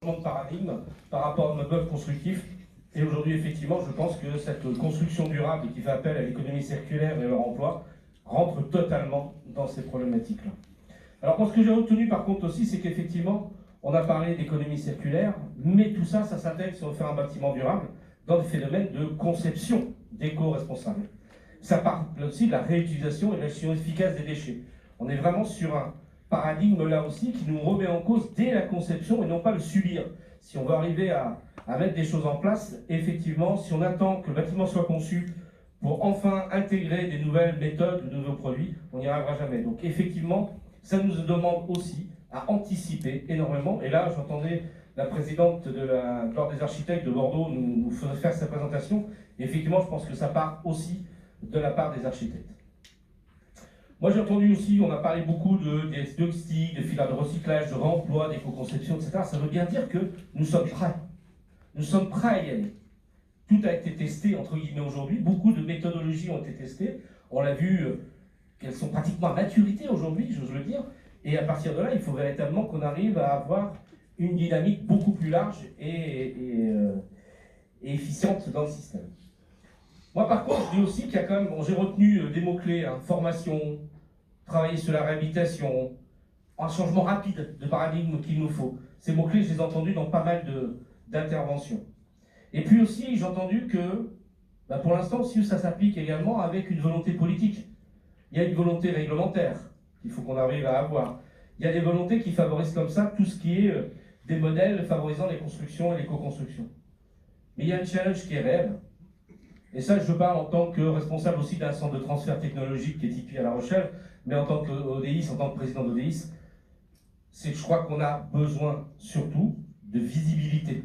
De paradigme par rapport à notre mode constructif. Et aujourd'hui, effectivement, je pense que cette construction durable qui fait appel à l'économie circulaire et leur emploi rentre totalement dans ces problématiques-là. Alors, ce que j'ai retenu par contre aussi, c'est qu'effectivement, on a parlé d'économie circulaire, mais tout ça, ça s'intègre si on veut faire un bâtiment durable dans des phénomènes de conception d'éco-responsable. Ça parle aussi de la réutilisation et de la gestion efficace des déchets. On est vraiment sur un paradigme là aussi qui nous remet en cause dès la conception et non pas le subir. Si on veut arriver à mettre des choses en place, effectivement, si on attend que le bâtiment soit conçu pour enfin intégrer des nouvelles méthodes, de nouveaux produits, on n'y arrivera jamais. Donc effectivement, ça nous demande aussi à anticiper énormément. Et là, j'entendais la présidente de l'Ordre des architectes de Bordeaux nous faire sa présentation. Et effectivement, je pense que ça part aussi de la part des architectes. Moi, j'ai entendu aussi, on a parlé beaucoup de dioxyde, de filières de recyclage, de réemploi, d'éco-conception, etc. Ça veut bien dire que nous sommes prêts. Nous sommes prêts à y aller. Tout a été testé, entre guillemets, aujourd'hui. Beaucoup de méthodologies ont été testées. On l'a vu qu'elles sont pratiquement à maturité aujourd'hui, j'ose le dire. Et à partir de là, il faut véritablement qu'on arrive à avoir une dynamique beaucoup plus large et efficiente dans le système. Moi, par contre, je dis aussi qu'il y a quand même, j'ai retenu des mots-clés, hein, formation, travailler sur la réhabilitation, un changement rapide de paradigme qu'il nous faut. Ces mots-clés, je les ai entendus dans pas mal d'interventions. Et puis aussi, j'ai entendu que, pour l'instant, aussi, ça s'applique également avec une volonté politique. Il y a une volonté réglementaire qu'il faut qu'on arrive à avoir. Il y a des volontés qui favorisent comme ça tout ce qui est des modèles favorisant les constructions et l'éco-construction. Mais il y a un challenge qui est réel. Et ça, je parle en tant que responsable aussi d'un centre de transfert technologique qui est situé à La Rochelle, mais en tant qu'ODIS, en tant que président d'ODIS, c'est que je crois qu'on a besoin surtout de visibilité.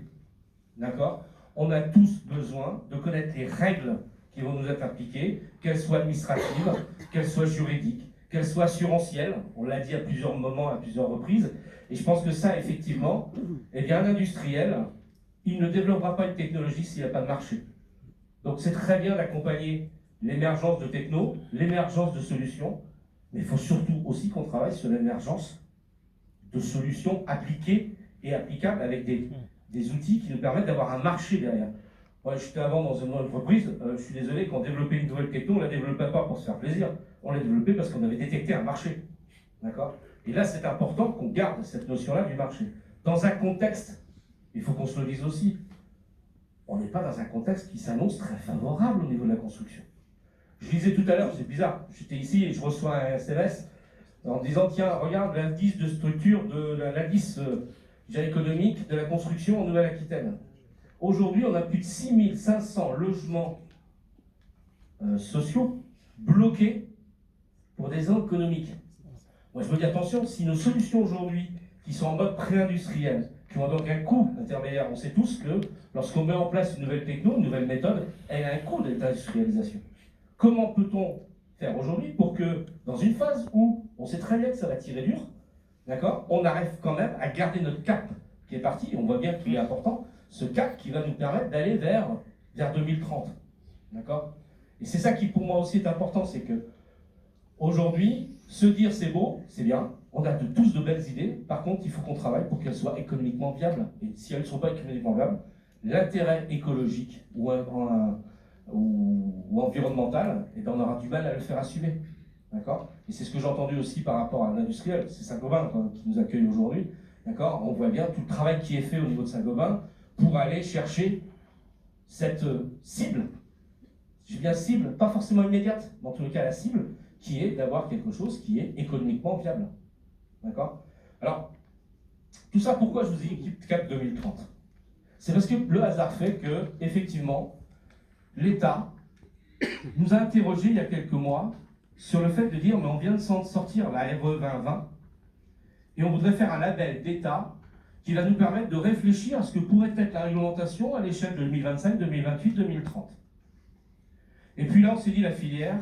D'accord ? On a tous besoin de connaître les règles qui vont nous être appliquées, qu'elles soient administratives, qu'elles soient juridiques, qu'elles soient assurantielles. On l'a dit à plusieurs moments, à plusieurs reprises. Et je pense que ça, effectivement, eh bien, un industriel, il ne développera pas une technologie s'il n'y a pas de marché. Donc c'est très bien d'accompagner l'émergence de techno, l'émergence de solutions, mais il faut surtout aussi qu'on travaille sur l'émergence de solutions appliquées et applicables avec des outils qui nous permettent d'avoir un marché derrière. Moi, j'étais avant dans une entreprise, je suis désolé, quand on développait une nouvelle techno, on ne la développait pas pour se faire plaisir, on l'a développée parce qu'on avait détecté un marché. D'accord ? Et là, c'est important qu'on garde cette notion-là du marché. Dans un contexte, il faut qu'on se le dise aussi, on n'est pas dans un contexte qui s'annonce très favorable au niveau de la construction. Je disais tout à l'heure, c'est bizarre, j'étais ici et je reçois un SMS en disant, tiens, regarde l'indice de structure, l'indice économique de la construction en Nouvelle-Aquitaine. Aujourd'hui, on a plus de 6500 logements sociaux bloqués pour des zones économiques. Moi, je me dis, attention, si nos solutions aujourd'hui, qui sont en mode pré-industriel, qui ont donc un coût intermédiaire, on sait tous que lorsqu'on met en place une nouvelle techno, une nouvelle méthode, elle a un coût d'industrialisation. Comment peut-on faire aujourd'hui pour que, dans une phase où on sait très bien que ça va tirer dur, d'accord, on arrive quand même à garder notre cap qui est parti, on voit bien qu'il est important, ce cap qui va nous permettre d'aller vers 2030. D'accord ? Et c'est ça qui pour moi aussi est important, c'est que aujourd'hui, se dire c'est beau, c'est bien, on a tous de belles idées, par contre il faut qu'on travaille pour qu'elles soient économiquement viables. Et si elles ne sont pas économiquement viables, l'intérêt écologique ou environnemental, et ben on aura du mal à le faire assumer. D'accord ? Et c'est ce que j'ai entendu aussi par rapport à l'industriel, c'est Saint-Gobain qui nous accueille aujourd'hui. D'accord ? On voit bien tout le travail qui est fait au niveau de Saint-Gobain pour aller chercher cette cible. J'ai bien cible, pas forcément immédiate, mais en tous les cas la cible, qui est d'avoir quelque chose qui est économiquement viable. D'accord ? Alors, tout ça, pourquoi je vous ai dit Cap 2030 ? C'est parce que le hasard fait que, effectivement, l'État nous a interrogés il y a quelques mois sur le fait de dire, mais on vient de sortir la RE 2020, et on voudrait faire un label d'État qui va nous permettre de réfléchir à ce que pourrait être la réglementation à l'échelle de 2025, 2028, 2030. Et puis là, on s'est dit, la filière,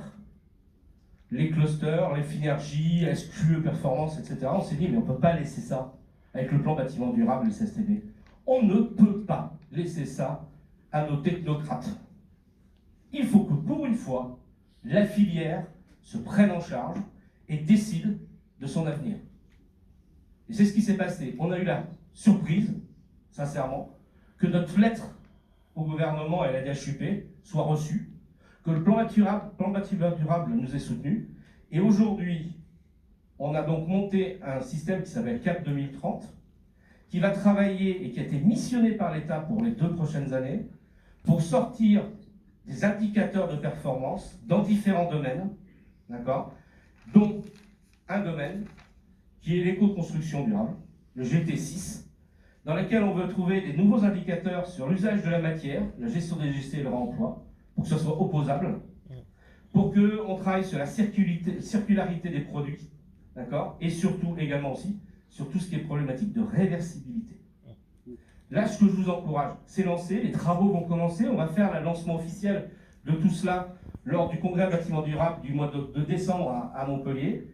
les clusters, les synergies, SQE, performance, etc. On s'est dit, mais on ne peut pas laisser ça avec le plan bâtiment durable, le CSTB. On ne peut pas laisser ça à nos technocrates. Il faut que, pour une fois, la filière se prenne en charge et décide de son avenir. Et c'est ce qui s'est passé. On a eu la surprise, sincèrement, que notre lettre au gouvernement et à la DHUP soit reçue, que le plan bâtiment durable nous est soutenu. Et aujourd'hui, on a donc monté un système qui s'appelle CAP 2030, qui va travailler et qui a été missionné par l'État pour les 2 prochaines années, pour sortir des indicateurs de performance dans différents domaines, d'accord, dont un domaine qui est l'éco-construction durable, le GT6, dans lequel on veut trouver des nouveaux indicateurs sur l'usage de la matière, la gestion des déchets et le réemploi, pour que ce soit opposable, pour qu'on travaille sur la circularité des produits, d'accord, et surtout également aussi sur tout ce qui est problématique de réversibilité. Là, ce que je vous encourage, c'est lancer, les travaux vont commencer, on va faire le lancement officiel de tout cela lors du congrès bâtiment durable du mois de décembre à Montpellier,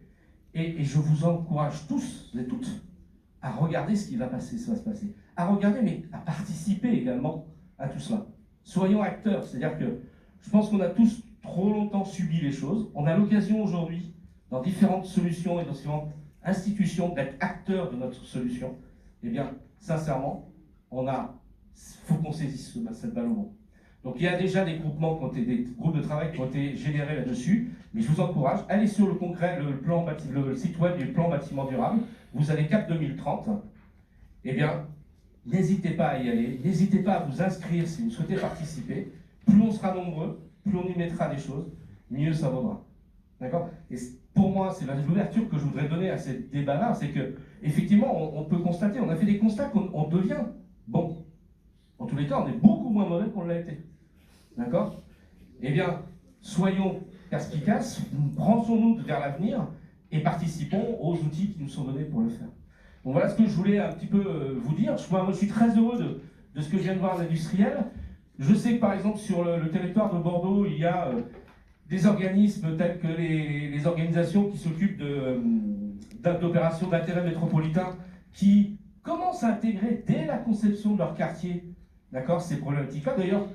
et je vous encourage tous et toutes à regarder ce qui va se passer, à regarder, mais à participer également à tout cela. Soyons acteurs, c'est-à-dire que je pense qu'on a tous trop longtemps subi les choses. On a l'occasion aujourd'hui, dans différentes solutions et dans différentes institutions, d'être acteurs de notre solution. Eh bien, sincèrement, faut qu'on saisisse cette balle au bon. Donc il y a déjà des groupements, des groupes de travail qui ont été générés là-dessus, mais je vous encourage, allez sur le congrès, le site web du plan bâtiment durable, vous avez CAP 2030, eh bien, n'hésitez pas à y aller, n'hésitez pas à vous inscrire si vous souhaitez participer. Plus on sera nombreux, plus on y mettra des choses, mieux ça vaudra. D'accord? Et pour moi, c'est l'ouverture que je voudrais donner à ces débats-là, c'est que effectivement, on peut constater, on a fait des constats qu'on devient bon. En tous les cas, on est beaucoup moins mauvais qu'on l'a été. D'accord? Eh bien, soyons perspicaces, rançons-nous vers l'avenir et participons aux outils qui nous sont donnés pour le faire. Donc voilà ce que je voulais un petit peu vous dire. Moi, je suis très heureux de ce que je viens de voir d'industriel. Je sais que par exemple sur le territoire de Bordeaux, il y a des organismes tels que les organisations qui s'occupent d'opérations d'intérêt métropolitain qui commencent à intégrer dès la conception de leur quartier, d'accord, ces problématiques-là. D'ailleurs,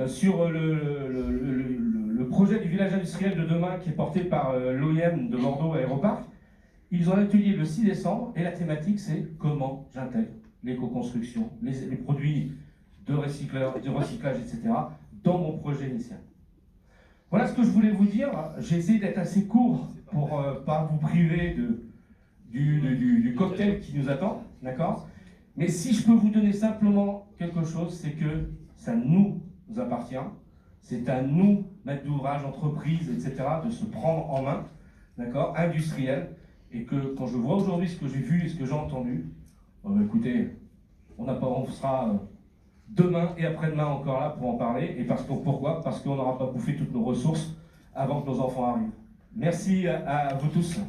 sur le projet du village industriel de demain qui est porté par l'OIM de Bordeaux Aéroparc, ils ont un atelier le 6 décembre et la thématique c'est comment j'intègre l'éco-construction, les produits de recyclage, etc. dans mon projet initial. Voilà ce que je voulais vous dire. J'ai essayé d'être assez court pour pas vous priver du cocktail qui nous attend, d'accord? Mais si je peux vous donner simplement quelque chose, c'est que ça nous appartient. C'est à nous, maîtres d'ouvrage, entreprises, etc., de se prendre en main, d'accord, industriels, et que quand je vois aujourd'hui ce que j'ai vu et ce que j'ai entendu, écoutez, on sera demain et après-demain encore là pour en parler. Et pourquoi? Parce qu'on n'aura pas bouffé toutes nos ressources avant que nos enfants arrivent. Merci à vous tous.